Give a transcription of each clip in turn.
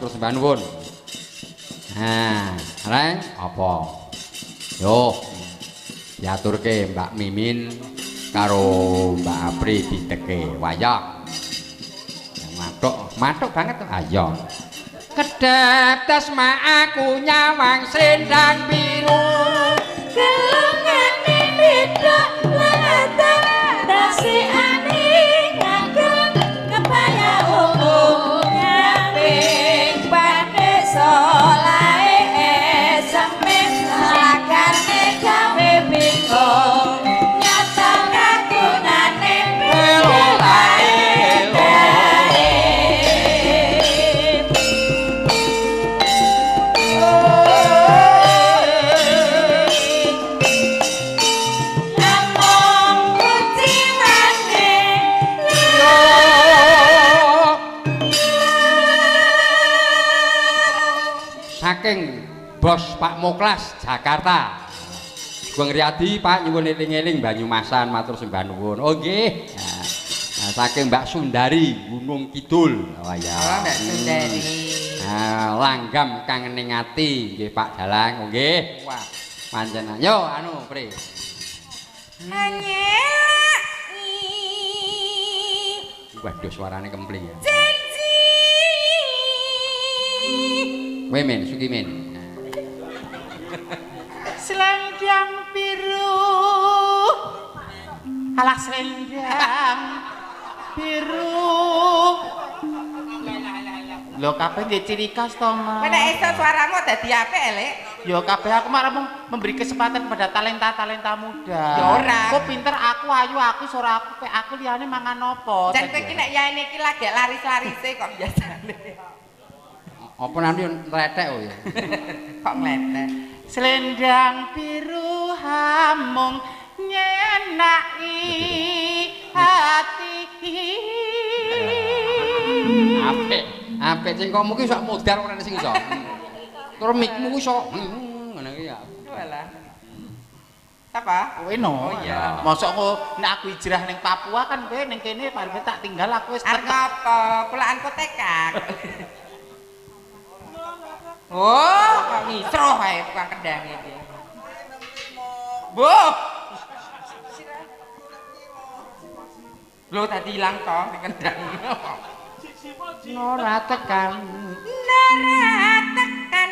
matur sembah nuwun. Nah, Reng, apa? Yo. Diaturke Mbak Mimin karo Mbak Apri diteke wayang. Matuk banget to. Ayo. Kedap tasma aku nyawang selendang biru. Gelungane beda latah dasikane ngagem kebaya ungu nyamping pade solae esemen lakane gawe bingung nyata kagunane beda saking Bos Pak Moklas Jakarta. Sugeng Riyadi Pak nyuwun eling-eling Banyumasan matur sembah nuwun. Oh nggih. Nah, saking Mbak Sundari Gunung Kidul. Oh ya. Oh, Mbak Sundari. Nah, langgam kangening ati nggih Pak Dalang. Oh nggih. Wah, panjenengan. Yo anu, Pri. Waduh suarane kempling ya. Wemen, Sukimen. Selendang biru. Alah selendang biru. Lho kabeh ndek ciri khas to, Mas. Kowe nek iso suaramu dadi apik, Lek. Yo kabeh aku malah memberi kesempatan kepada talenta-talenta muda. Ya ora. Kok pinter aku ayu aku suara aku pe aku liyane mangan opo? Jan kowe iki nek yaene iki lagi laris-larise kok biasane. Apa nanti nretek oh ya. Kok ngletek. Selendang biru hamung nyenaki hati. Apik sing komu ki sak modar ora sing iso. Terus mikmu ku iso ngono ki ya. Walah. Apa? Kowe no. Oh iya. Mosok kok nek aku hijrah ning Papua kan kowe ning kene parep tak tinggal aku wis Arep apa? Pulaan kotekak. Oh, kok ngisroh ae tukang kendang iki. Bu. Lho tadi ilang to ning kendang. Ora tekan. Nara tekan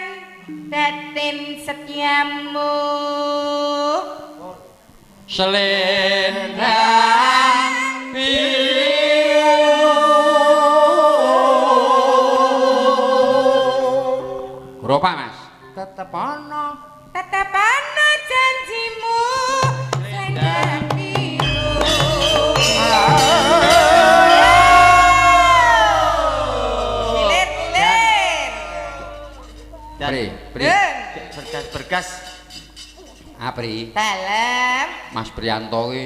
datin setiamu. Selendang biru. Ropak Mas. Tetep ana Janjimu selendang biru. Lilit. Pri. bergas. Apri. Dalem. Mas Priyanto ki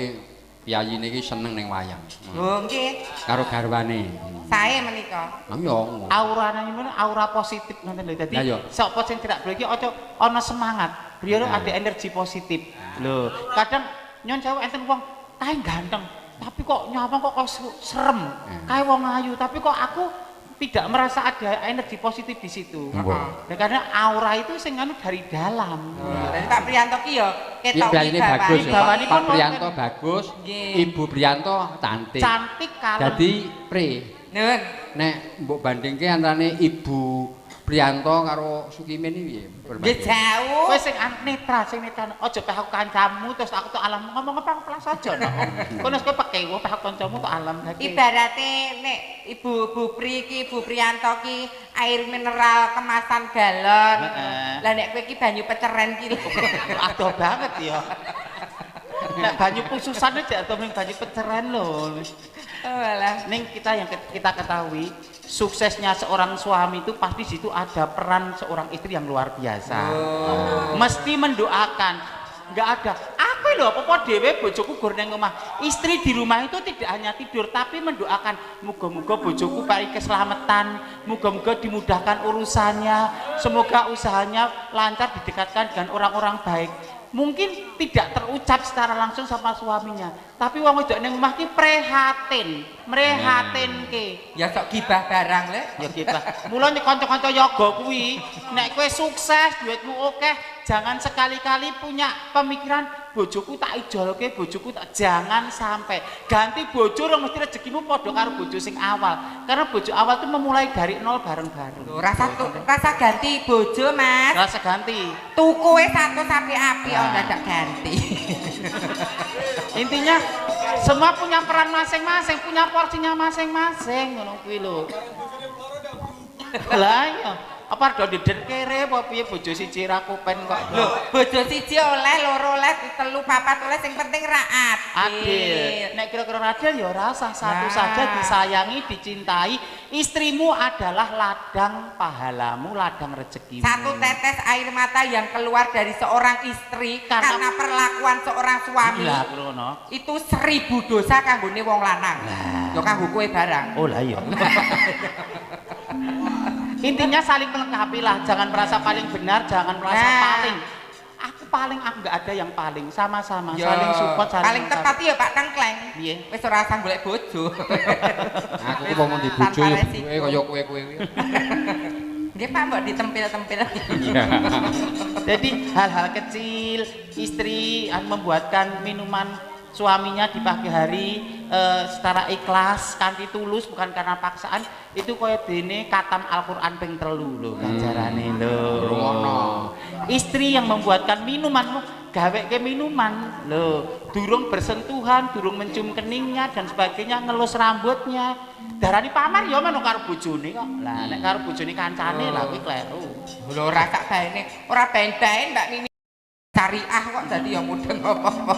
piyayine ki seneng ning wayang. Oh nggih. Karo garwane. Sae menika. Lah yo. Aurane ngene aura positif ngoten lho. Dadi sapa sing tidak boleh iki aja ana semangat. Biar ada energi positif. Lho, kadang nyon sewu enten wong kae ganteng, tapi kok nyapa kok serem. Kae wong ayu, tapi kok aku tidak merasa ada energi positif di situ. Dan karena aura itu sing anu dari dalam. Dari Pak Priyanto ki yo ketok iki bagus. Bawani Pak Priyanto bagus, Ibu Priyanto cantik. Cantik kalau. Jadi Pri. Nun. Nek mbok bandingke antarané Ibu Priyanto karo Sukimen iki piye? Nggih jauh. Kowe sing netra, aja peh aku kancamu terus aku tok alam ngomong apa pelas aja no. Kono kowe pekewo peh kancamu tok alam lagi. Ibarate nek Ibu Pri iki Ibu Priyanto ki air mineral kemasan galon. Lah nek kowe iki banyu peceren ki lho. Adoh banget ya. Nek banyu khususan aja atau banyu peceren lho. Oh alah. Ning kita yang kita ketahui suksesnya seorang suami itu pasti di situ ada peran seorang istri yang luar biasa. Mesti mendoakan. Enggak ada. Aku lho apa-apa dhewe bojoku gur ning omah. Istri di rumah itu tidak hanya tidur tapi mendoakan muga-muga bojoku paling keselamatan, muga-muga dimudahkan urusannya, semoga usahanya lancar didekatkan dengan orang-orang baik. mungkin tidak terucap secara langsung sama suaminya, tapi wong wedok ning omah ki prihatin, mrihatinke. Ya sok gibah barang le. Ya gibah. Mula kanca-kanca yoga kuwi, nek kowe sukses, duitmu akeh, jangan sekali-kali punya pemikiran bojoku tak ijolke, bojoku tak, jangan sampai. Ganti bojo ora mesti rezekimu padha karo bojo sing awal. Karena bojo awal itu memulai dari nol bareng-bareng. Rasa ganti bojo, Mas. Rasa ganti. Tukuke satu sampai api dadak ganti. Intinya semua punya peran masing-masing, punya porsinya masing-masing ngono kuwi lho. Lah iya. Apa do didet kere apa piye bojo siji ra kopen kok. Lho, bojo siji oleh, loro oleh, telu papat oleh, sing penting ra adil. Nek kira-kira adil ya ora usah, satu saja disayangi, dicintai. Istrimu adalah ladang pahalamu, ladang rezekimu. Satu tetes air mata yang keluar dari seorang istri karena perlakuan seorang suami. Lah ngono. Itu 1000 dosa kanggone wong lanang. Yo kanggo kowe barang. Oh lah iya. Intinya saling melengkapi lah, jangan merasa paling benar, jangan merasa paling. Aku nggak ada yang paling, sama-sama saling support, saling paling tepat ya Pak Tengkleng. Piye? Wis ora usah golek bojo. Aku ki mau di bojo ya kaya kowe kuwi. Nggih Pak, mbok ditempil-tempil. Iya. Jadi hal-hal kecil, istri membuatkan minuman suaminya di pagi hari secara ikhlas, kanthi tulus, bukan karena paksaan, itu kaya dene katam Al-Qur'an ping 3 lho ganjarane lho. Ngono. Istri yang membuatkan minumanmu, gaweke minuman lho, durung bersentuhan, durung mencium keningnya dan sebagainya, ngelus rambutnya. Darani pamer ya menu karo bojone kok. Lah nek karo bojone kancane lah kuwi kleru. Lho ora sak baene, ora ben-ben Mbak Mimi. Syariah kok dadi ya mudeng apa-apa.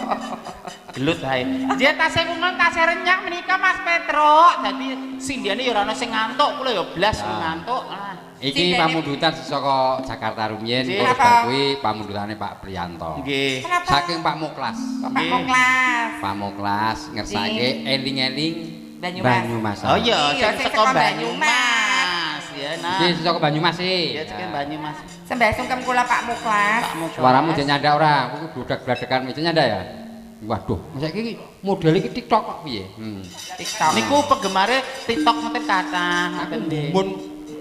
Gelut ae. Dia tasih ngomong tasih renyah menika Mas Petro. Dadi sindiane ya ora ono sing ngantuk, kula ya blas ngantuk. Iki pamundutan saka Jakarta Rumiyin, terus bar kuwi pamundutane Pak Priyanto. Nggih. Saking Pak Muklas. Pak Muklas. Pak Muklas ngersake eling-eling Banyumas. Oh iya, sing sing saka saka Banyumas ya. Nah. Iki saka Banyumas iki. Ya sing Banyumas. Sembah sungkem kula Pak Muklas. Suaramu jek nyandak ora? Kuwi blodak-bladekan iki nyandak ya? Waduh, saiki model iki TikTok kok piye? TikTok. Niku penggemare TikTok ngoten kathah, ngoten nggih. Mun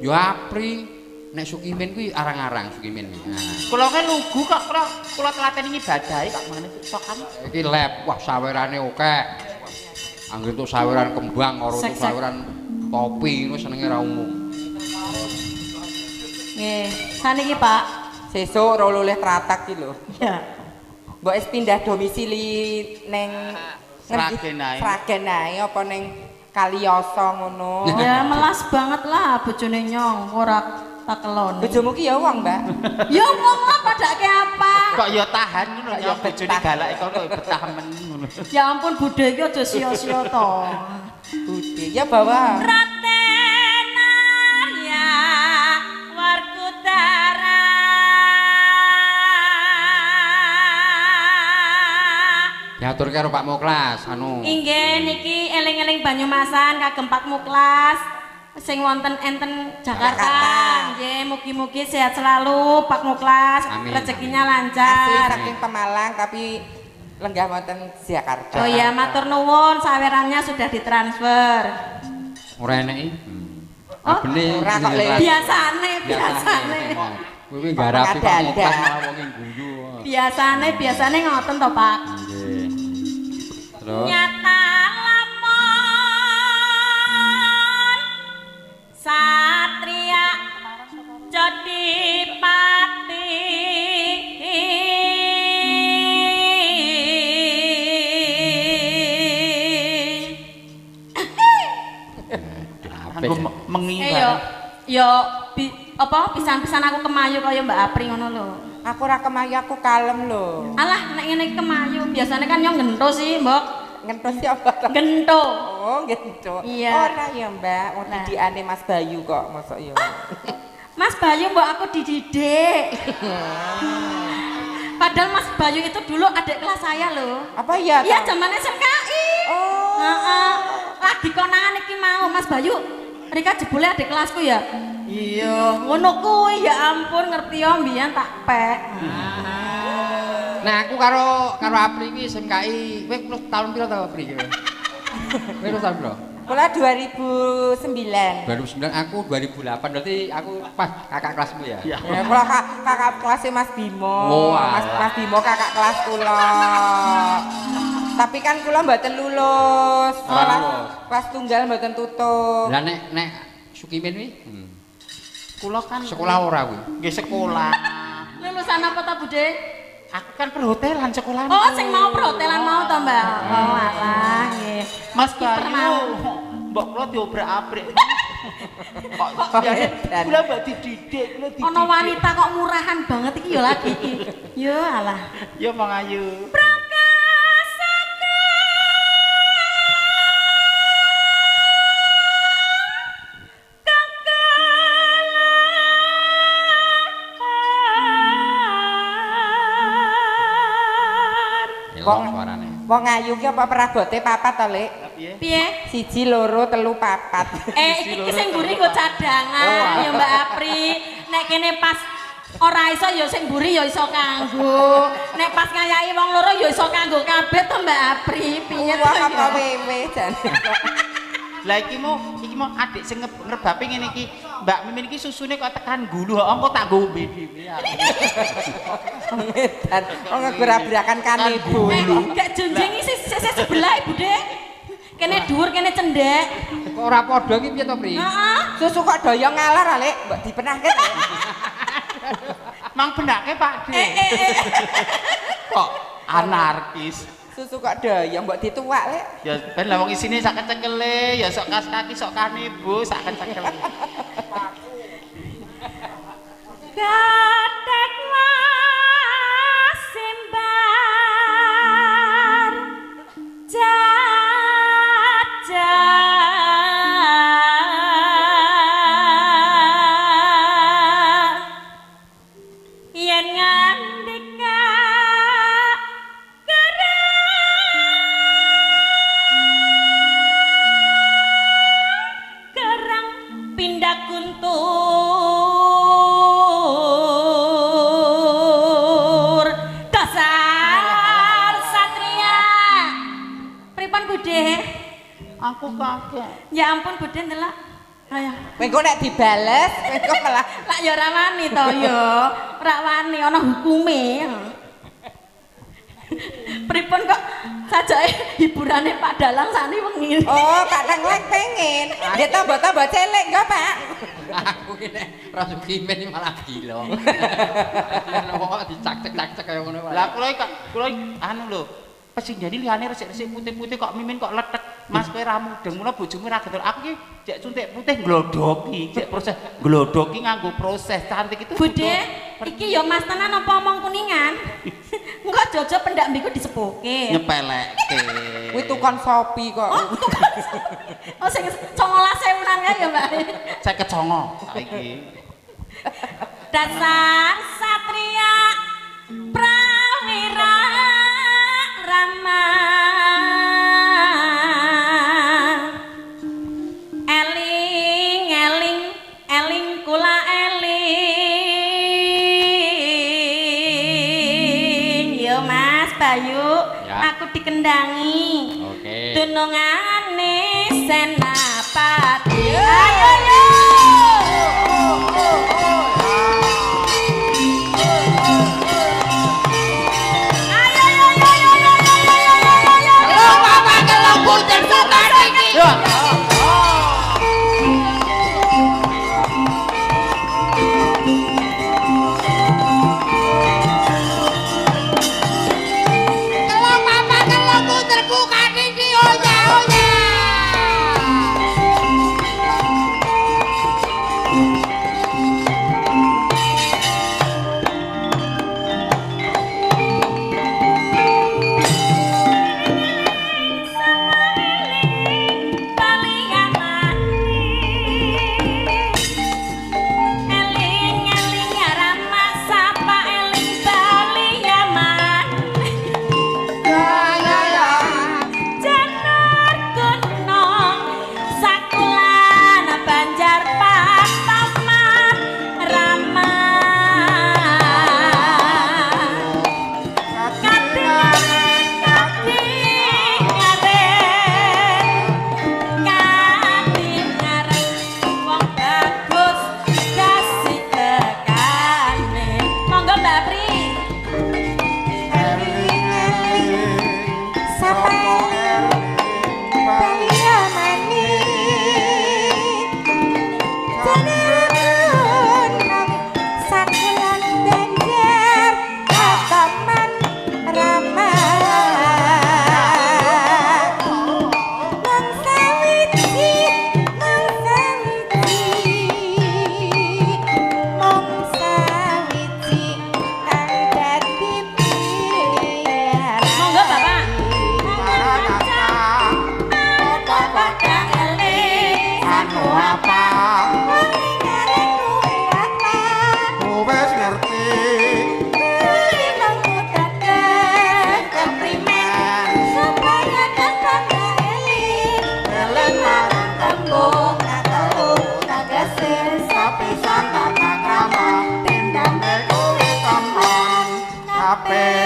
yo apri nek Sukimin kuwi arang-arang Sukimin kuwi. Nah. Kula kan lugu kok kula telateni ngibadahi kok meneh TikTokan. Iki lab, wah sawerane akeh. Angger entuk saweran kembang karo entuk saweran topi ngono senenge ra umum. Nggih, saniki Pak. Sesuk ora oleh tratak iki lho. Ya. Mbok wis pindah domisili ning Sragen ae. Sragen ae apa ning Kaliyoso ngono. Ya melas banget lah bojone nyong, ora takelon. Bojomu ki ya wong, Mbak. Ya wong lah padake apa? Kok ya tahan ngono Kok ya ya bojone betah. galake kok betah men ngono. Ya ampun budhe iki aja sia-sia to. Budi ya bawa. Ratenan ya Warkutara. Diatur karo Pak Muklas anu. Inggih niki eling-eling Banyumasan kagem Pak Muklas sing wonten enten Jakarta. Nggih, mugi-mugi sehat selalu Pak Muklas, Amin, rezekinya Asli lancar. saking Pemalang tapi lenggah wonten Jakarta. Oh ya, matur nuwun sawerannya sudah ditransfer. Ora enek iki. Oh, Bener. ora kok, Le. Biasane. Kuwi garapi Pak Muklas malah wong guyu. Biasane ngoten to, Pak. Nggih. Terus Nyata lamun satria jadi pati Aku mengi yo apa pisan-pisan aku kemayu kaya Mbak Apri ngono lho. Aku ora kemayu, aku kalem lho. Alah nek ngene kemayu biasanya kan yo ngento sih, Mbok. Ngentos apa? Gento. Oh, gitu. Iya. Ora ya, Mbak. Wong Nah. didikane Mas Bayu kok, mosok ya. Mas Bayu mbok aku dididik. Padahal Mas Bayu itu dulu adik kelas saya loh. Apa ya? Iya Tang? zaman SMKI. Oh. Heeh. Lagi konangan iki mau Mas Bayu. Rika jebule adik kelasku ya. Iya, ngono kuwi ya ampun ngerti yo mbiyen tak pek. Nah, aku karo Apri iki SMKI, kowe plus tahun piro ta Apri kowe? Kowe plus tahun piro? Kula 2009. 2009 aku 2008 berarti aku pas kakak kelasmu ya. Ya kula kakak kelasnya Mas Bimo. Oh, Mas Bimo kakak kelas kula. Tapi kan kula mboten lulus. Kelas tunggal mboten tutup. Lah nek Sukimin wi? Kula kan sekolah ora kuwi. Nggih sekolah. Lulusan apa ta, Bude? Aku kan perhotelan sekolah. Oh, sing mau perhotelan mau to, Mbak. Oh, alah nggih. Mas Bayu. Mbok kula diobrak-abrik. Kok kula mbak dididik, kula dididik. Ono wanita kok murahan banget iki ya lagi iki. Yo alah. Ya Mang Ayu. Wong ayu ki apa perabote papat to, Lek? Piye? 1 2 3 4. Iki sing mburi nggo cadangan ya Mbak Apri. Nek kene pas ora iso ya sing mburi ya iso kanggo. Nek pas ngayahi wong loro ya iso kanggo kabeh to Mbak Apri. Piye to? Wah apa wewe jane. Lah iki mau adik sing ngerbapi ngene iki. Mbak Mimin iki susune kok tekan gulu, engko tak ngombe dhewe. Dan ngebrak-brakan kane gulu. Gak jonjeng iki sebelah Ibu Dek. Kene dhuwur kene cendhek. Kok ora padha iki piye to, Pri? Heeh. Susu kok doyong ngalar, Lek. Mbok dipenahke. Mang benake Pak De. Kok anarkis. Susu kok doyong mbok dituwak, Lek. Ya ben lah wong isine sak kecekele, ya sok kas kaki sok kane Bu, sak kecekele. Gatek wasimbar jajah yen ngandika kerang pindah kuntur dasar satria pripun Bude? Aku kaget. Ya ampun Bude ndelok kaya Mengko nek dibales, mengko malah lak ya ora wani to ya ora wani ana hukume pripun kok sajake hiburane Pak Dalang sani wengi oh, kadang lek pengen. Dia tambah-tambah celek enggak, Pak? Aku iki nek Rasukimin iki malah gila. Lan kok dicak-cak kaya ngono wae. Lah kula anu lho. Pesing jadi liyane resik-resik putih-putih kok Mimin kok letek. Mas kowe ra mudeng mulo bojomu ra gedor. Aku iki jek suntik putih nglodoki, jek proses nglodoki nganggo proses cantik itu. Bude, iki ya Mas tenan apa omong kuningan? Engko jojo pendak mbiku disepuke. Nyepelekke. Kuwi tukang Shopee kok. Oh sing 19.000-an kae ya, Mbak. Saya kecongo saiki. Dasar satria prawira rama eling kula eling yo Mas Bayu Ya. aku dikendangi Oke. tunungane senapati ayo yo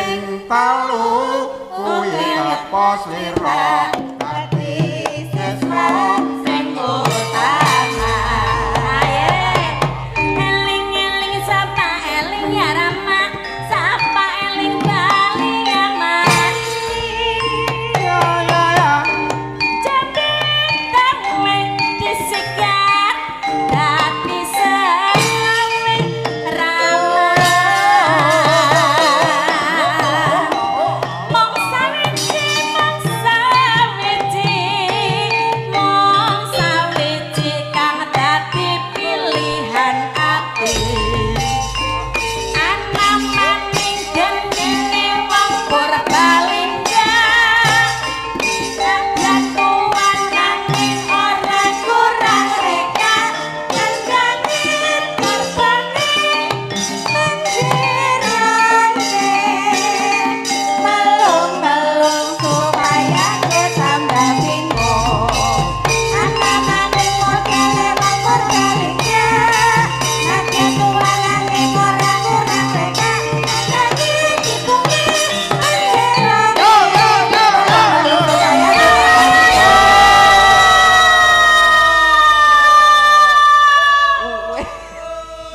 ping telu kuwi apa slira dadi sesra sing utama eling-eling sapa eling ya Rama sapa eling bali ya mati ya ya ya jembatan disikat dadi selawe Rama mong sawiji kang dadi pilihan ati ana maning dene wong Purbalingga jatuhan nanging ora kurang reka nandani terbani menjirane melung-melung supaya ke tambah bingung ana maning modele wong Purbalingga jatuhan nanging ora kurang reka nandani dikungi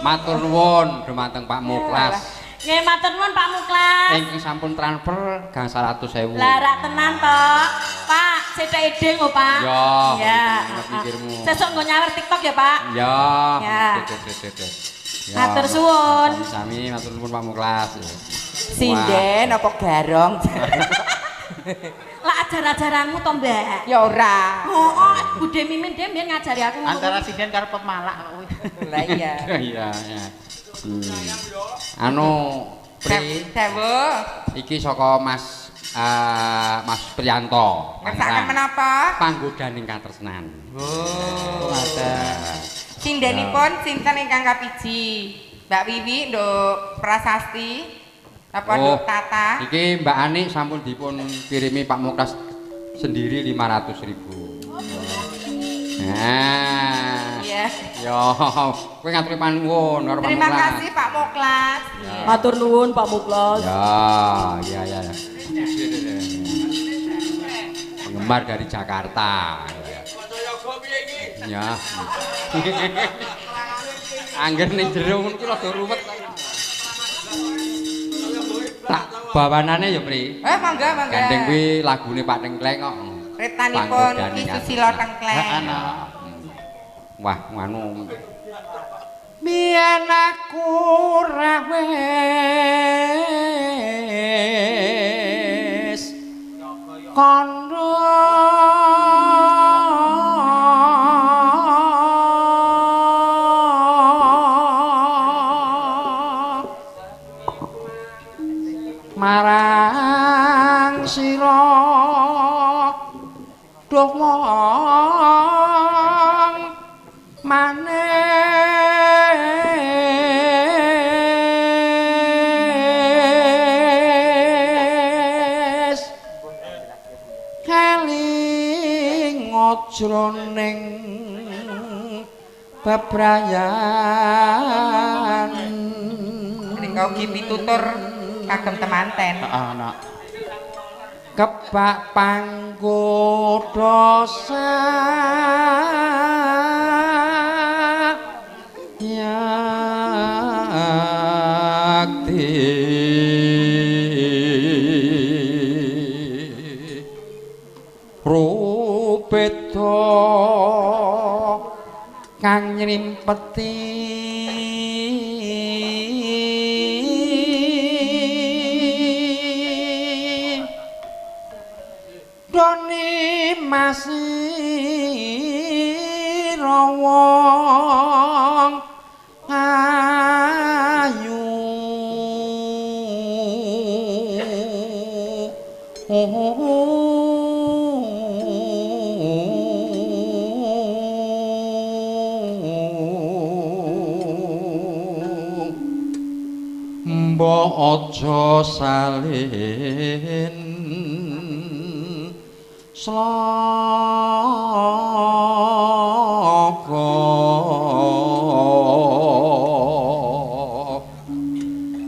Matur nuwun dumateng Pak Muklas. nggih matur nuwun Pak Muklas. Ingkang sampun transfer gangsal 100.000. Lah rak tenan to. Pak, sithik ideng kok, Pak. Ya. Ya. Pikirmu. Sesuk nggo nyawer TikTok ya, Pak. Ya. Ya. Dek. Ya. Matur suwun. Sami matur nuwun Pak Muklas. Sinden apa garong? Lah ajar-ajaranmu to, Mbak. Ya ora. Oh, Bude Mimin dia mbiyen ngajari aku. Antara sinden karo pemalak kuwi. Lah iya. Iya, ya. Anu Pri, Dawuh. iki saka Mas Mas Priyanto. Ngersakaken menapa? Panggodan ingkang tresnan. Oh, ngaten. Sindenipun sinten ingkang kapiji? Mbak Wiwi nduk prasasti apa nduk tata? Iki Mbak Ani sampun dipun kirimi Pak Muklas sendiri 500.000. Nah. Iya. Yo, kowe ngaturi panuwun karo Pak Terima Muklas. kasih Pak Muklas. Matur nuwun Pak Muklas. Ya. Penggemar dari Jakarta. Ya. Angger ning jero ngono ki rada ruwet. Tak bawanane ya, Pri. Mangga. Gandeng kuwi lagune Pak Tengkleng kok. Retanipun Ki Susilo Tengkleng. Wah, nganu. biyen aku ra wis kandha marang sira duh wong manis keling jroning bebrayan Menika ugi pitutur kagem temanten. Ana. Kebak panggodosa yakti rupeta kang nyrimpeti doni masih rawong ayu mbok aja salin slaka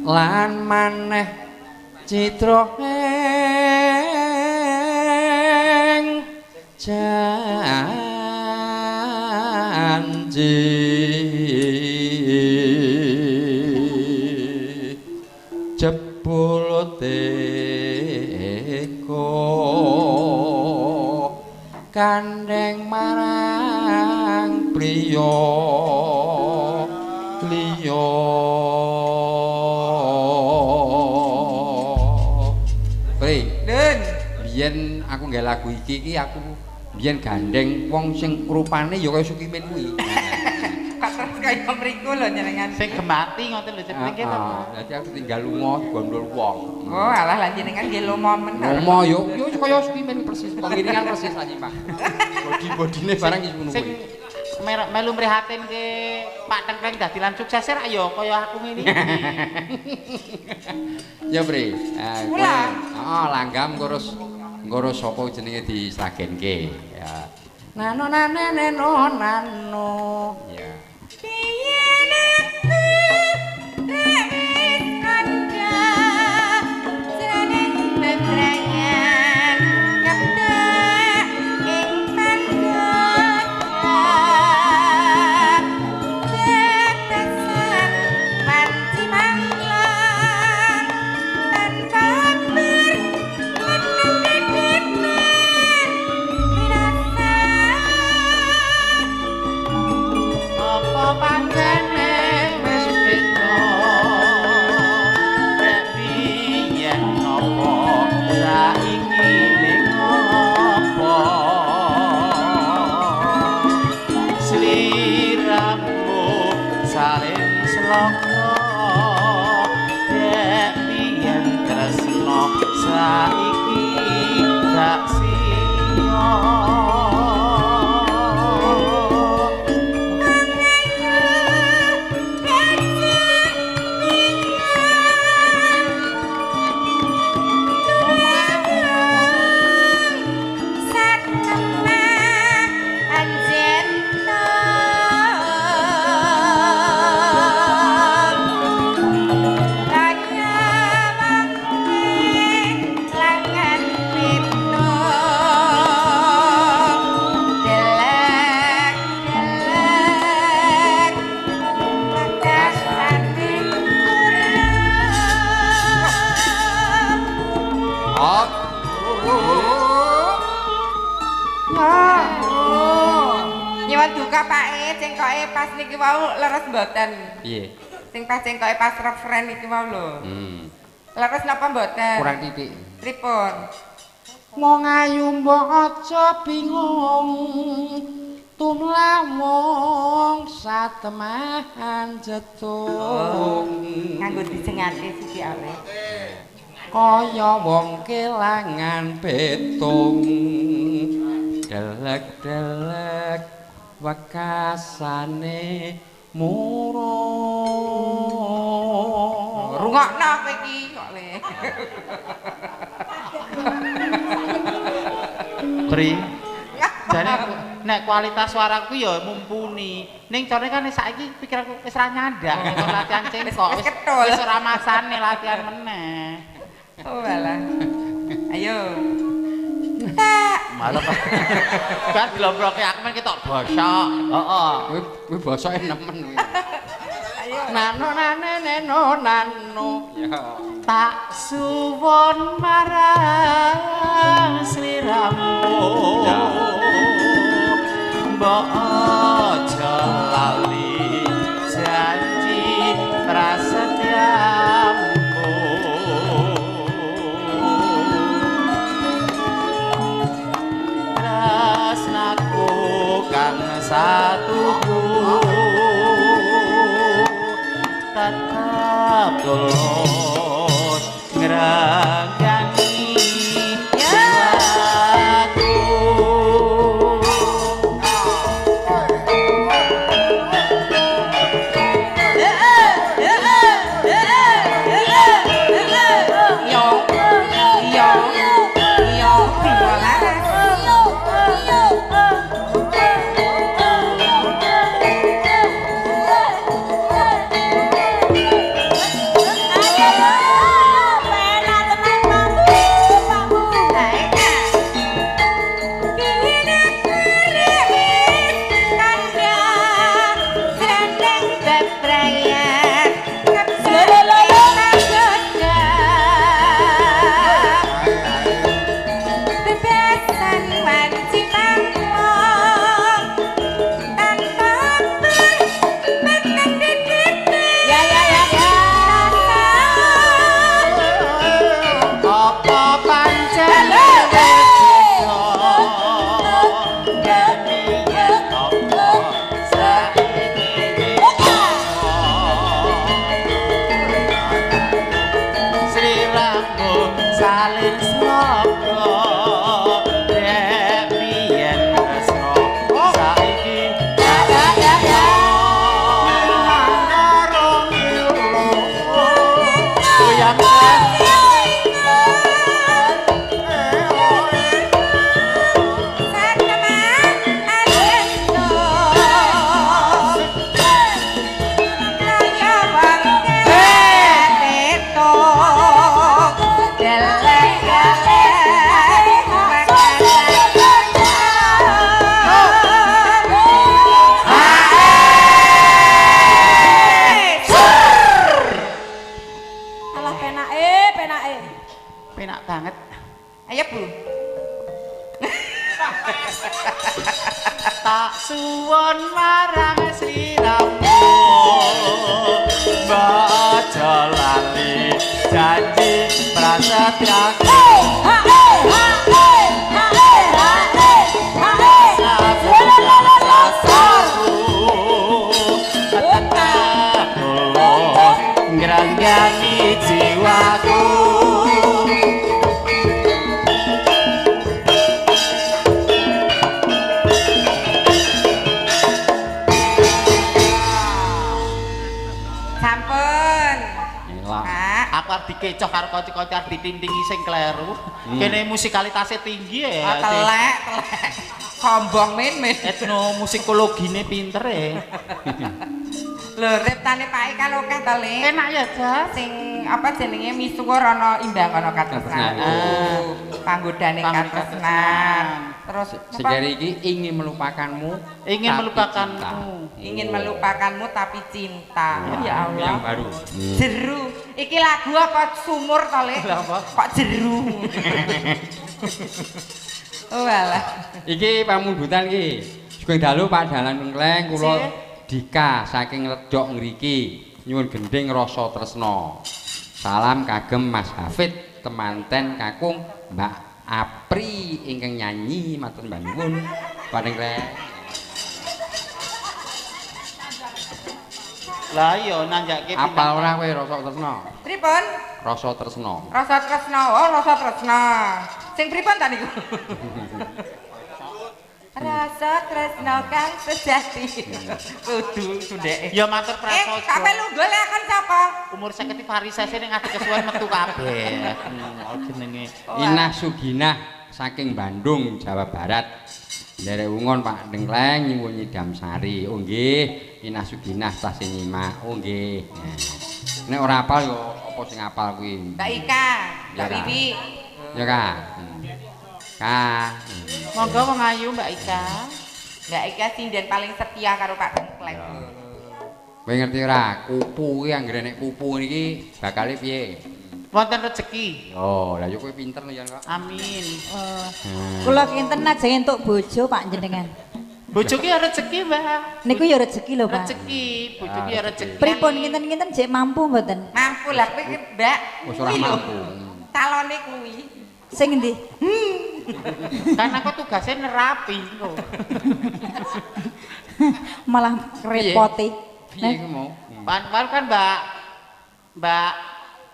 lan maneh citra ing janji jebul teko kandeng marang priya liya Pri Dun biyen aku nggawe lagu iki aku biyen gandeng wong sing rupane ya kaya Sukimin kuwi kok terus kaya mriku lho jenengan Sing gemati ngoten lho cepet to. Dadi aku tinggal lunga gondol wong. oh alah lan jenengan nggih lomo men Lomo yo kaya Sukimin persis, pengiringan persis aja, Pak. Bodi-bodine barang iki ngono Sing kuwi. melu mrihatin ke Pak Tengkleng dadi lan sukses ra ya kaya aku ngene iki. Ya, Bre. Kula. Heeh, langgam ngurus sapa jenenge dislagenke. Ya. Nano nano nano. Ya. Pas niki wau leres mboten. Piye? Sing pas cengkoke pas referen iki wau lho. Leres napa mboten? Kurang titik. Pripun? Wong ayu mbok aja bingung. Tumlawong satemahan jetung. Nganggo dijengake siji awe. Kaya wong kelangan petung. Delek-delek wakasane murung. Rungokno kowe iki kok le. Pri. Jane nek kualitas suaraku ya mumpuni. Ning jane kan saiki pikiranku wis ra nyandak latihan cengkok. Wis ketul. Wis ora masane latihan meneh. Oh alah. Ayo. Malah kan dilomproke aku men ketok bosok. Heeh. Kuwi bosoke nemen kuwi. Ayo. Nano nano nano. Ya. Tak suwon marang sliramu. Ya. Mbok aja lali janji prasetyamu. Tresnaku kang satuku tetap tulus ngragani jiwaku. Penak Ayo Bu. Tak suwon marang sliramu baca lali janji prasetyaku ngranggani jiwaku Sampun. Elah. aku arep dikecoh karo kanca-kanca arep ditindingi sing kleru kene musikalitasnya tinggi ya Telek. Sombong men. etnomusikologine pinter ya Lho, reptane Pak Ika lokeh to, Le. enak ya Jas Sing apa jenenge misuwur ana imbang ana katresnan. Panggodane katresnan. Terus Segeri iki ingin melupakanmu, ingin tapi melupakanmu cinta. ingin melupakanmu tapi cinta. Ya Allah. Yang baru. Jeru. Iki lagu apa sumur to, Le? Kok jeru. Oh alah. Iki pamundutan iki. Sugeng dalu Pak Dalan Mengkleng kula Dika saking Ledok ngriki nyuwun gending rasa tresna. Salam kagem Mas Hafid temanten kakung Mbak Apri ingkang nyanyi matur nuwun Pak Mengkleng. lah iya nanjake Apal ora kowe rasa tresna? Pripun? Rasa tresna. Rasa tresna. Oh, rasa tresna. Sing pripun ta niku? Rasa tresna kang sejati. Kudu sundeke. ya matur prasaja Kabeh lunggul akan sapa? umur 50 varisasi ning ati kesuwen metu kabeh jenenge Inah Suginah saking Bandung, Jawa Barat. Nderek ungon Pak Dengkleng nyuwun nyidam sari. Oh nggih, Inah Suginah tasih nyimak. Oh nggih. Nek ora apal yo apa sing apal kuwi? Mbak Ika, Mbak Ya, Kak. Bibi. Ya Kak. Kak. monggo wong ayu Mbak Ika Mbak Ika sinden paling setia karo Pak Dengkleng. Kowe ngerti ora? Kupu iki anggere nek kupu niki bakale piye? wonten rejeki Oh, lah yo kowe pinter lho ya kok. amin Kula kinten aja entuk bojo Pak jenengan. bojo ki ya rejeki Mbak Niku ya rezeki lho Pak. rezeki bojo ki ya rejeki Pripun kinten-kinten jek mampu mboten? Mampu lah kowe ki, Mbak. Wis ora Kuwi lho, mampu. Calone kuwi. Sing endi? kan aku tugasnya nerapi kok Malah ngrepoti. Piye ku mau? pan kan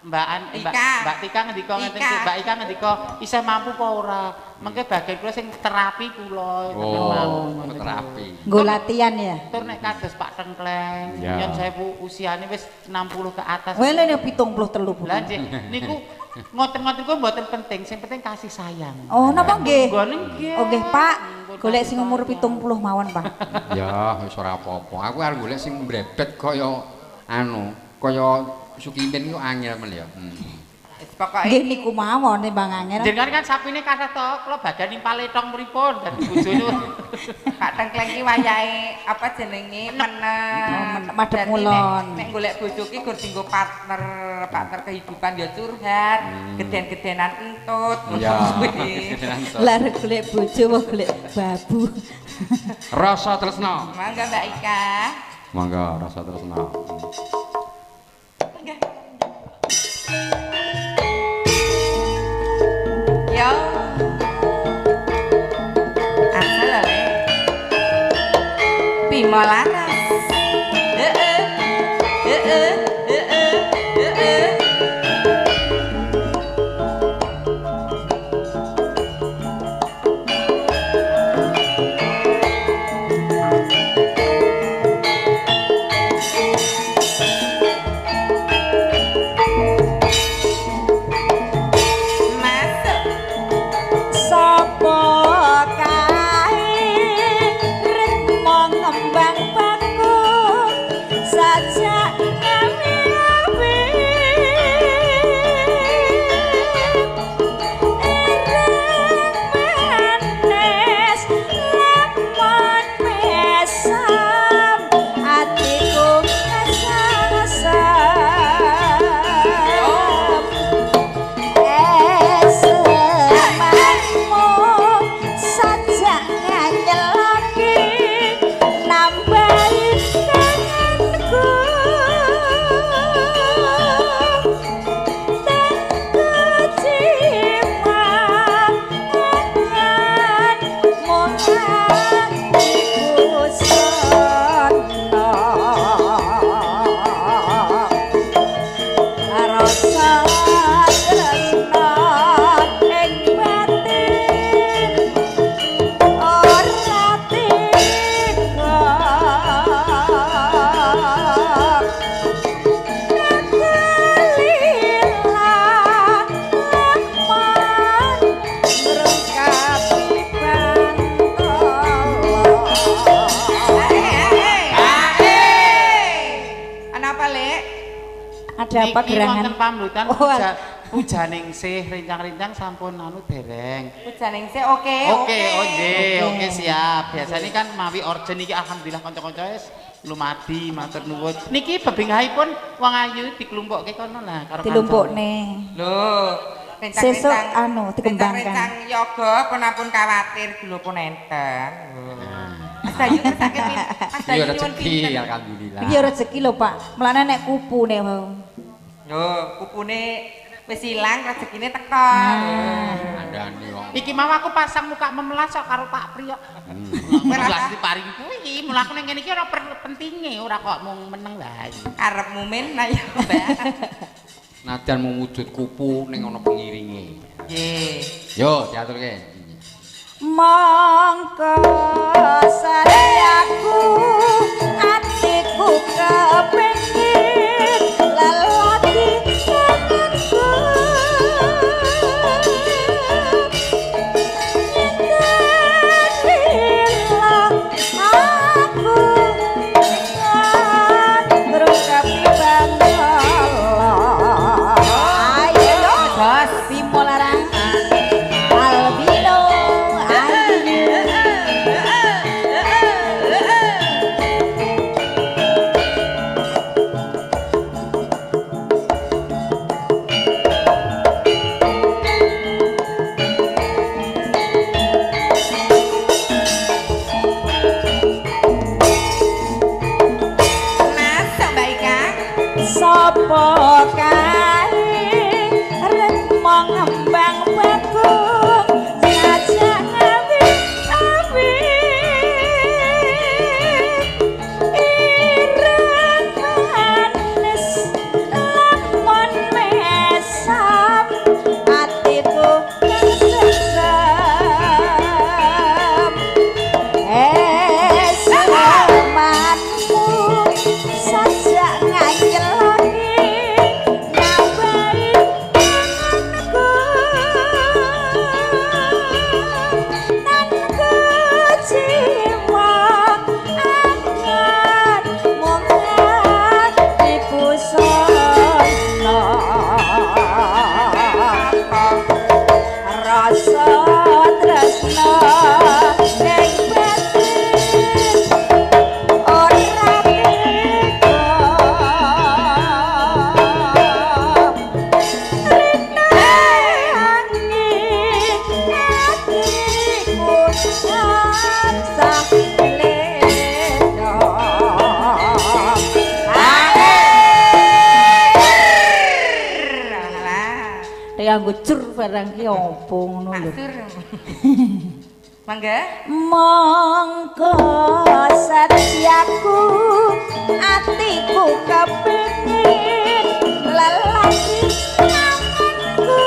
Mbak Tika ngendika ngeten Ika. iki, Mbak Ika ngendika isih mampu apa ora. Mengke bagian kula sing terapi kula Oh, terapi. Nggo latihan ya. Tur nek kados Pak Tengkleng, Ya. yen saya usiane wis 60 ke atas. Wele ne 73 Bu. Lah nggih, niku ngoten-ngoten ku mboten penting, sing penting kasih sayang. Oh, napa nggih? Nggone nggih. Oh nggih Pak, golek sing umur 70 mawon Pak. Ya, wis ora apa-apa. Aku arep golek sing mbrebet kaya kaya Sukimin ku angel men ya. Wis pokoke Nggih niku mawon timbang angel. Jenengan kan sapine kathah to, kula badan nimpale tong pripun dadi bojone. Pak Tengkleng ki wayahe apa jenenge meneng. Madhep Dadi ngulon. Nek golek bojo ki gur dienggo partner kehidupan ya curhat, geden-gedenan entut. Ya. Kuwi. Lah arep golek bojo wae golek babu. Rasa tresna. Mangga Mbak Ika. Monggo rasa tresna. Yo. Asal le. Bima laras. Heeh. Heeh. Heeh. Heeh. Masuk. Sapa kae rek ngembang Pagerangan. wonten pamlutan Oh, pujaning sih rincang-rincang sampun anu dereng. Pujaning sih oke. Oke, siap. Biasanya kan mawi orjen iki alhamdulillah kanca-kanca wis lumadi matur nuwun. Niki bebingahipun wong ayu dikelumpukke kono lah karo Dilumpukne. Loh, Sesuk anu dikembangkan. Rencang yoga pun khawatir dulu pun enten. Mas Dayu ngersake Mas Dayu Iya nyuwun rezeki pinten. alhamdulillah. Iki rezeki lho, Pak. Mulane nek kupune wau. Loh, kupune wis ilang rezekine teko. Andani wong. Iki mau aku pasang muka memelas kok karo Pak Priyo. Memelas diparingi kuwi, mula aku ning kene iki ora pentinge, ora kok mung meneng lah. Arepmu men nah ya Mbak. Nadyan mung wujud kupu ning ana pengiringe. Nggih. Yo diaturke. Mongko sayaku atiku kepengin lelaki kangenku aku ngrungkapi bangala ayo bos bimolarang albino Masuk Mbak Ika. sapa kae remong ngembang bagung jajak ngawi awi ireng manis lemon mesam atiku kesesem selamatmu saja nganyel lagi nambahi tanganku tanku jiwa angan mungat dipusana rasa tresna ning batin ora tega rinangi atiku tansah leda Alah. dianggo cur barang ki opo ngono lho Maksur. Mangga. mongko setiaku atiku kepengin lelaki kangenku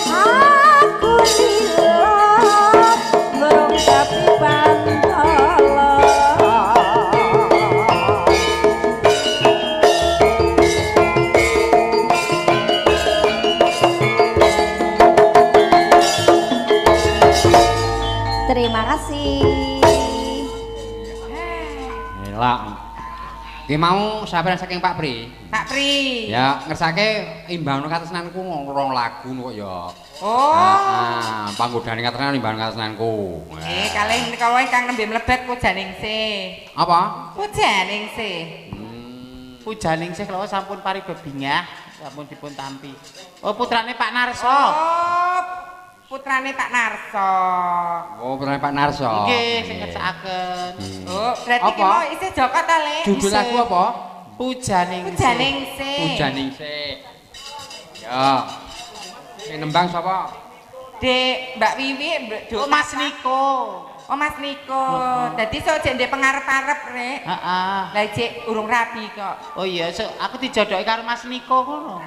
aku lila ngrungkapi bangala terima kasih. Elak. Ki mau sampeyan saking Pak Pri. Pak Pri. Ya ngersake imbangno katresnanku rong lagu kok ya. Oh. Heeh, panggodane katresnan imbangno katresnanku. Kalih menika wae kang nembe mlebet pujaning sih. Apa? Pujaning sih. Pujaning sih kalau sampun pari bebingah, sampun dipun tampi. Oh putrane Pak Narso. Oh. Putrane Pak Narso. Oh, putrane Pak Narso. Nggih, sing ngersakaken. Oh, berarti ki Apa? mau isih Joko ta, Le? Judul lagu apa? Pujaning Pujaning sih. Pujaning sik. Ya. Sing nembang sapa? Dek Mbak Wiwi, Mbak Oh Mas Niko. Oh Mas Niko. Dadi sok jek ndek pengarep-arep, Rek. Heeh. Lah cek urung rabi kok. Oh iya, aku dijodoki karo Mas Niko ngono.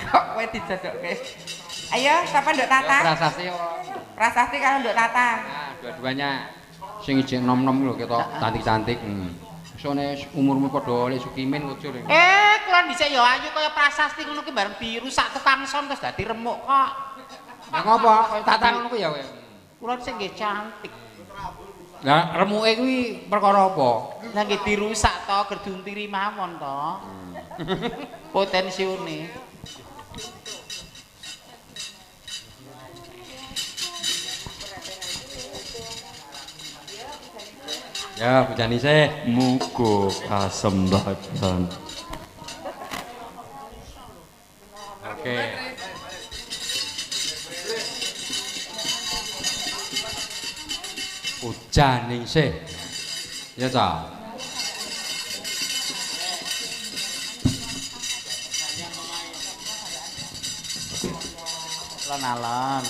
Kok kowe dijodokke? Ayo, sapa Nduk Ya, Tata? Prasasti. Prasasti karo Nduk Tata. Nah, dua-duanya sing ijek nom-nom lho ketok cantik-cantik. Sone umurmu padha lek Sukimin ujur. Kula dhisik ya ayu kaya prasasti ngono ki bareng biru sak tukang son terus dadi remuk kok. Lah ngopo? Kaya tata ngono ku ya kowe. Kula dhisik nggih cantik. Lah remuke kuwi perkara apa? Lah nggih dirusak to, gerduntiri mawon to. Potensiune. Ya, bujani sih. Muga kasembadan. Oke. Bujani sih. Ya, Cak. Alon-alon.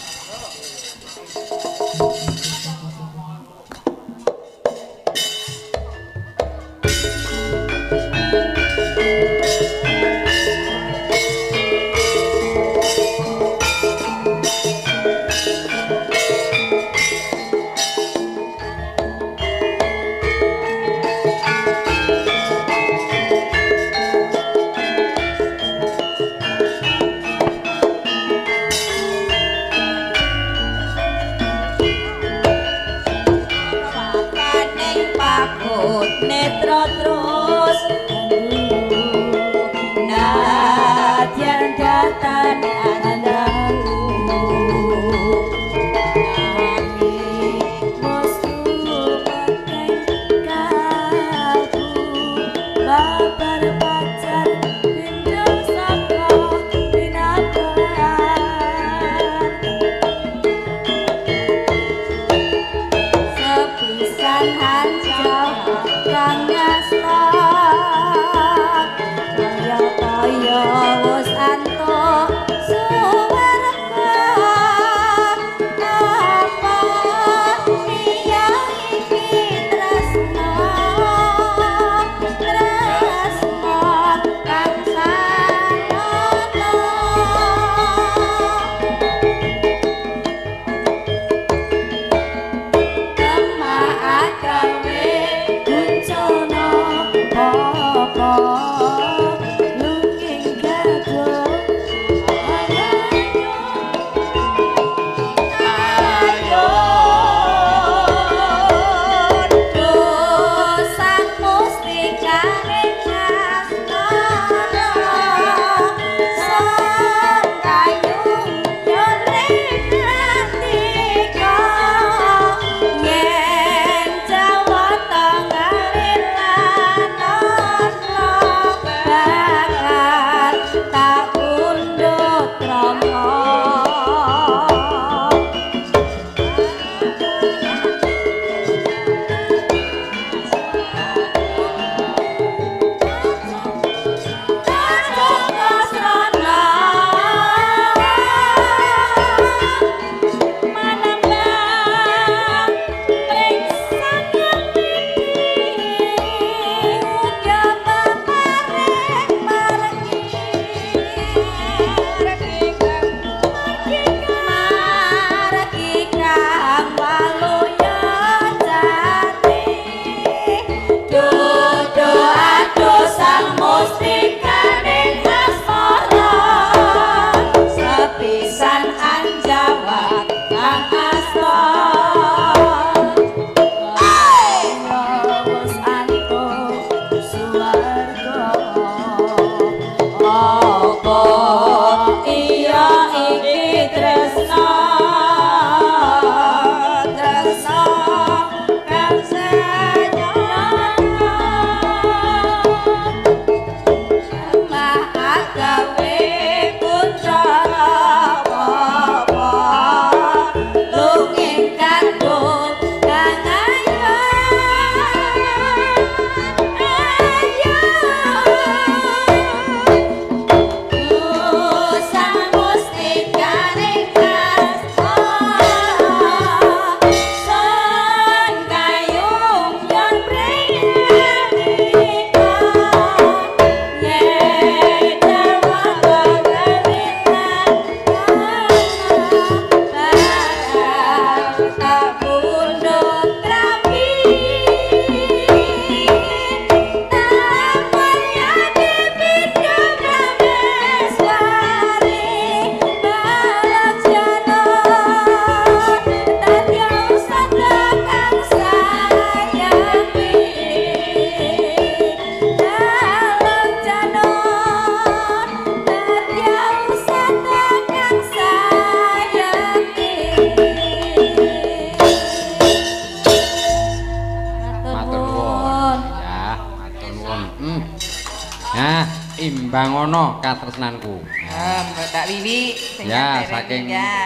Imbangono katresnanku. Mbak Wiwi sing Ya, ngantereni, saking ya.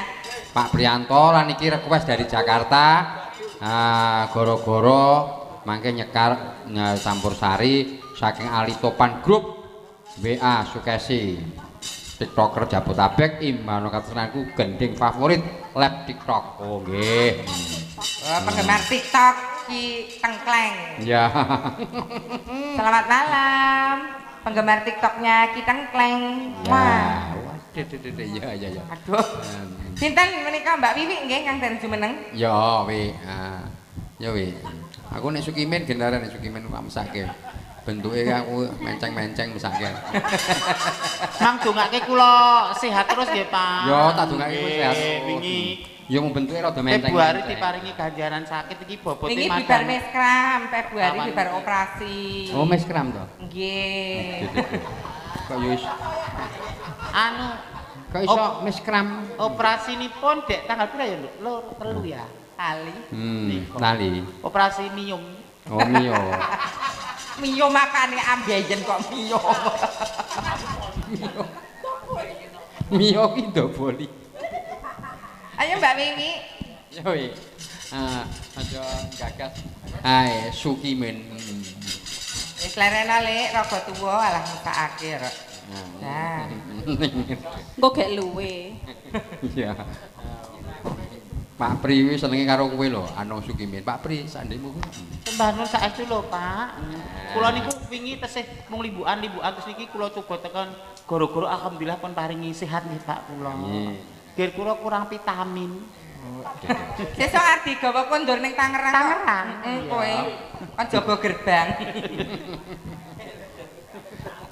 Pak Priyanto lan iki request dari Jakarta. Goro-goro mangke nyekar campur sari saking Ali Topan Group WA Sukesi. TikToker Jabotabek Imbangono katresnanku gending favorit lab TikTok. Oh nggih. Penggemar TikTok Ki Tengkleng. Ya. Selamat malam. Penggemar TikToknya Ki Tengkleng. Wah. Ya. Aduh. Sinten menika Mbak Wiwi nggih kang den jumeneng? Ya wi. Ya wi. Aku nek Sukimin gendara nek Sukimin tak mesake. Bentuke aku menceng-menceng mesake. Mang dongake kula sehat terus nggih, Pak. Ya tak dongake kowe sehat. Wingi ya mung bentuke rada menceng. Februari diparingi ganjaran sakit iki bobote Wingi madan. bibar meskram, Februari bibar operasi. Oh meskram to. Nggih. Kok yo wis Anu kok iso meskram. operasinipun dek tanggal pira ya, Lur? 3 ya. Ali. Nali. Operasi mium. Oh mio. Mio makane ambeien kok mio. Mio ki ndoboli. Ayo Mbak Wiwi. Ya wi. Aja gagas. Hai Sukimin. Wis lerena Lek, rada tuwa alah mesakake rek. Nah. Engko gek luwe. Iya. Pak Pri wis senenge karo kowe lho, Ano Sukimin. Pak Pri, sandemu kuwi. Sembah nun saestu lho, Pak. Kula niku wingi tesih mung limbukan terus niki kula coba tekan goro-goro alhamdulillah pun paringi sehat nggih Pak kula. Nggih kula kurang vitamin. Sesuk arep digawa kondur ning Tangerang. Tangerang. Kowe kon jaga gerbang.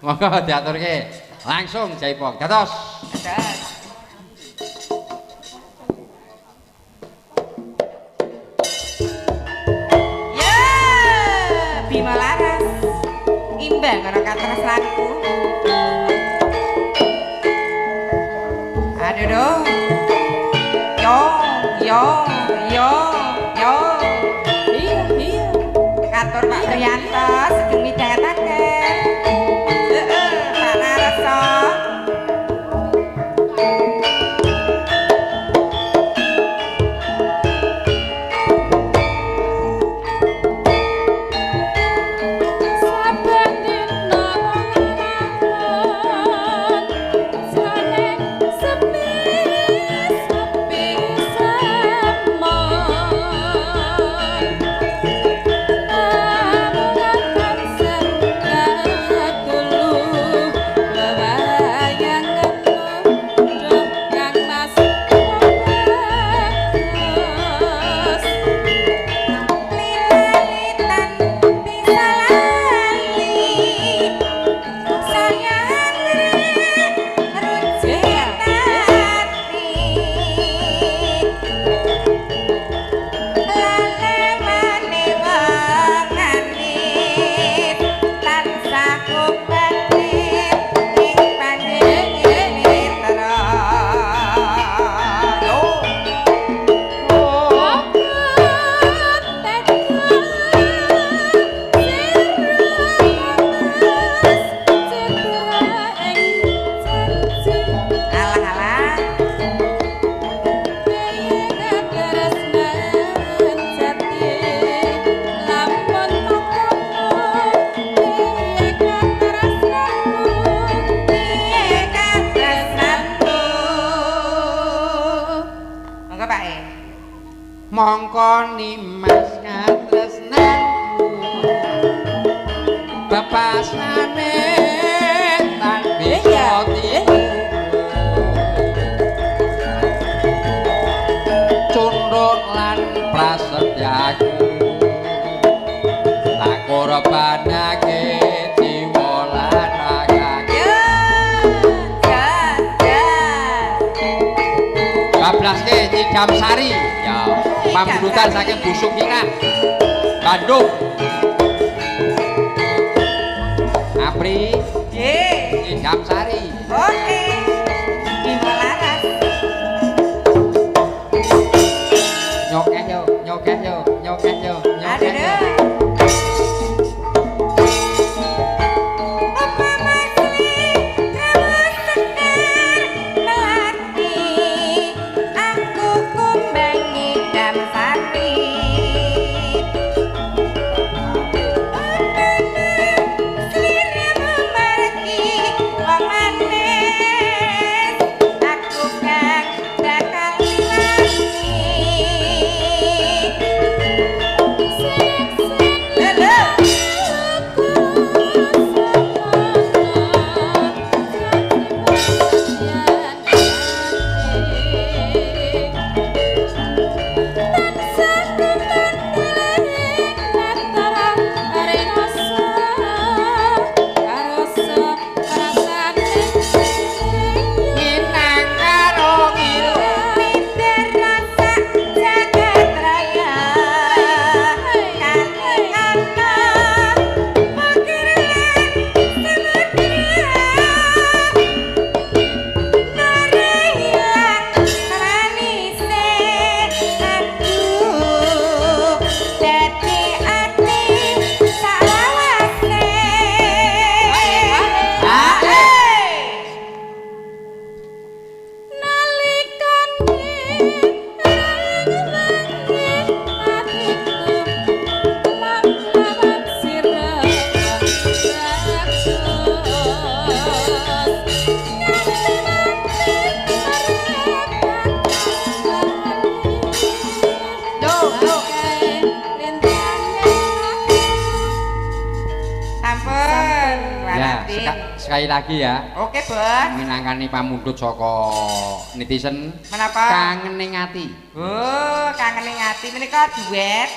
Monggo diaturke. Langsung Jaipong. Dados. Das. Ya, Bima Laras. Imbang karo katresnanku. Aduh doh. Yo. Iya. Katur Pak Priyanto sedeng midhangetaken. Pak Narasa. Saben dina ngelawan jane sepi mongko nimas katresnanku bepasane tan bisa cunduk lan prasetyaku tak korbanake jiwa lan ragaku bablaske Nyidam Sari ya pambunutan saking busuk Kirah Bandung Apri Nyidam Sari oke Bima Laras nyokeh yo nyokeh yo nyokeh yo nyokeh yo sekali lagi ya. Oke, Bos. Minangkani pamundhut saka netizen. Menapa? Kangening ati. Oh, kangening ati menika duet.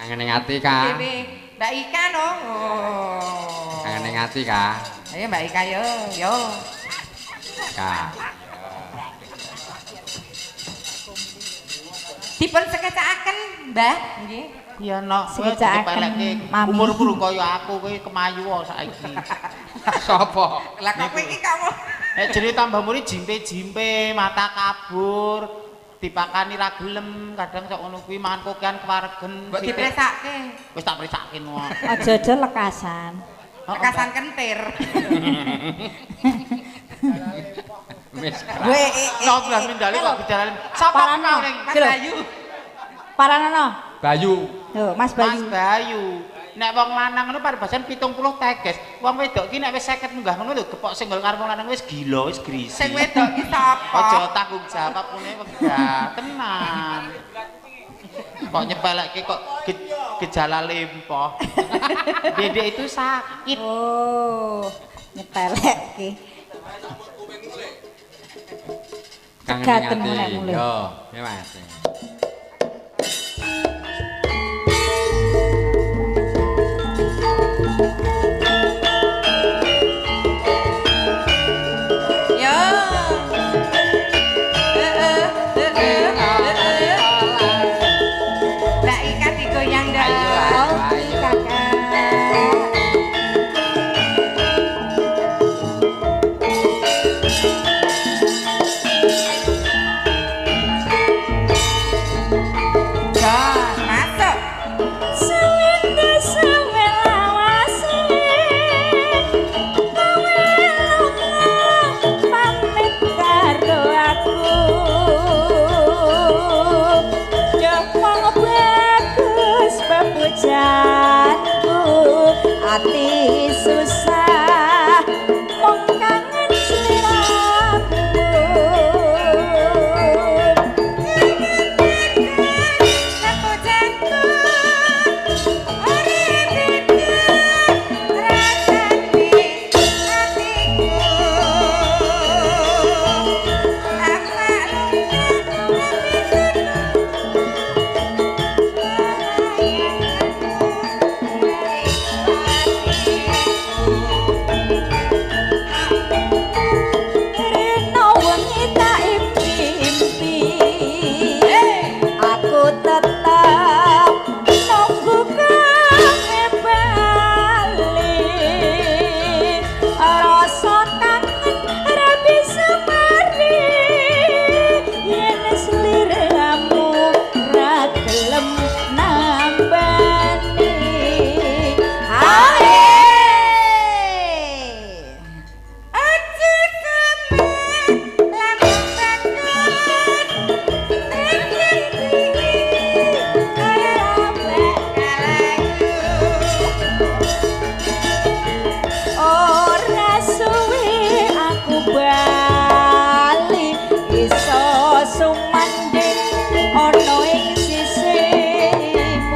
Kangening ati, Kak. Dewe Mbak Ika no. Oh. Kangening ati, Kak. Ayo Mbak Ika yo, yo. Kak. Dipun sekecakaken, Mbah, nggih. Iya nok, Sekecakaken, Mami. umur-umur kaya aku kowe kemayu saiki. Sopo? Lah kok kowe iki kamu Jadi tambah muri jimpe-jimpe, mata kabur, dipakani ra gelem, kadang sok ngono kuwi mangan kokian kewaregen. mbok dipresake. Wis tak presake no. Aja-aja lekasan. Lekasan kentir. Wis. Nok belas mindale kok bicara. Sapa Parano. paling? Mas Kira. Bayu. Paranono. Bayu. Yo, Mas Mas Bayu. Bayu. Nek wong lanang ngono paribasan 70 teges. Wong wedok ki nek wis 50 munggah ngono lho gepok singgol karo wong lanang wis gila, wis grisi. Sing wedok ki sapa? Aja tanggung jawab ngene wegah, tenan. Kok nyepelekke kok gejala lempoh. Dedek itu sakit. Oh, nyepelek ki. Kangening Tegaten ati. mulai-mulai. Yo, ya Mas. Yo. Mbak Ika digoyang dong. Oke, Kakak. Gas, masuk. Sewende sewelawase kowe lunga pamit karo aku yo wong bagus bebujanku ati susah mung kangen sliramu Rino wengi tak impi-impi aku tetap nunggu kowe bali rasa kangen ra bisa mari yen sliramu ra gelem nambani ae ora suwe aku bali iso sumanding ana ing sisimu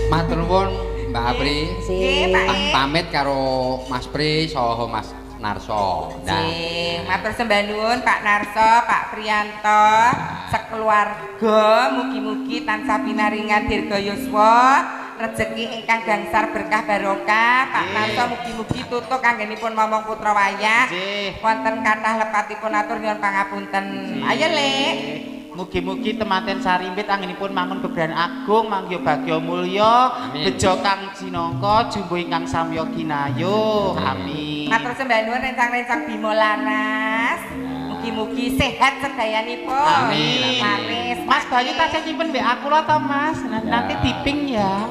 Matur nuwun Mbak Apri. Nggih, Pak. Pamit karo Mas Pri saha Mas Narso. Nggih, matur sembah nuwun Pak Narso, Pak Priyanto, sekeluarga mugi-mugi tansah pinaringan dirga yuswa, rezeki ingkang gangsar berkah barokah. Pak Narso mugi-mugi tutuk anggenipun momong putra wayah. Nggih. Wonten kathah lepatipun atur nyuwun pangapunten. Ayo, Lek. Mugi-mugi tematen sarimbit anggenipun mangun bebrayan agung, mangya bagya mulya, Amin. bejo kang jinangka, jumbo ingkang samya kinayuh. Amin. Matur sembah nuwun rencang-rencang Bima Laras. Mugi-mugi sehat sedayanipun. Amin. Laris, Mas Bayu tasih nyimpen mbek aku lho to, Mas. Nanti diping ya.